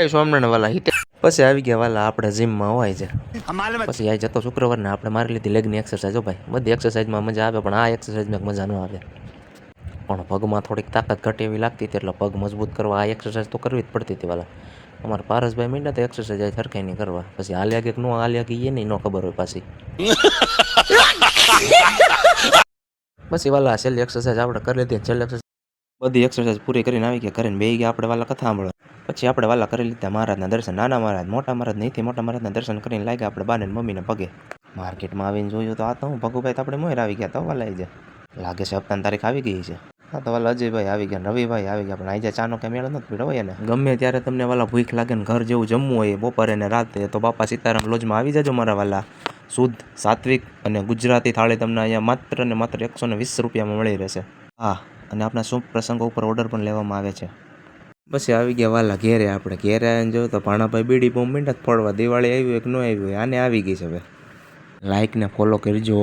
સોમનાથ વાલા હિતે પછી આવી ગયા વાલા આપણે જીમમાં હોય છે પછી આ જતો શુક્રવારને આપણે મારી લીધી લેગની એક્સરસાઇઝ હો ભાઈ બધી એક્સરસાઇઝમાં મજા આવે પણ આ એક્સરસાઇઝમાં મજા ન આવે પણ પગમાં થોડીક તાકાત ઘટી એવી લાગતી હતી એટલે પગ મજબૂત કરવા આ એક્સરસાઇઝ તો કરવી જ પડતી હતી વાલા અમારા પારસભાઈ મીંડા તો એક્સરસાઇઝ આ સરખાઈ નહીં કરવા પછી હાલ્યા કે ન હાલ્યા કે એ નહીં ન ખબર હોય પાછી પછી વાલા છેલ્લી એક્સરસાઇઝ આપણે કરી લીધી છેલ્લી એક્સરસાઇઝ બધી એક્સરસાઇઝ પૂરી કરીને આવી ગયા કરીને બે ગયા આપણે વાલા કથા સાંભળવા પછી આપણે વાલા કરી લીધા મહારાજના દર્શન નાના મહારાજ મોટા મહારાજ નહીં મોટા મહારાજના દર્શન કરીને લાગ્યા આપણે બાને મમ્મીને પગે માર્કેટમાં આવીને જોયું તો આ તો હું ભગુભાઈ તો આપણે મોર આવી ગયા તો વાલા આવી જાય લાગે છે હપ્તાની તારીખ આવી ગઈ છે હા તો વાલા અજયભાઈ આવી ગયા રવિભાઈ આવી ગયા પણ આજે ચાનો કે મેળો નથી પીડો હોય ને ગમે ત્યારે તમને વાલા ભૂખ લાગે ને ઘર જેવું જમવું હોય બપોરે ને રાતે તો બાપા સીતારામ લોજમાં આવી જાજો મારા વાલા શુદ્ધ સાત્વિક અને ગુજરાતી થાળી તમને અહીંયા માત્ર ને માત્ર 120 રૂપિયામાં મળી રહેશે હા અને આપણા શુભ પ્રસંગો ઉપર ઓર્ડર પણ લેવામાં આવે છે પછી આવી ગયા વાલા ઘેરે આપણે ઘેરે આવીને જોયું તો ભાણાભાઈ બીડી બોમ્બ મીંડા ફોડવા દિવાળી આવ્યું એક ન આવ્યું આને આવી ગઈ છે હવે લાઈક ને ફોલો કરજો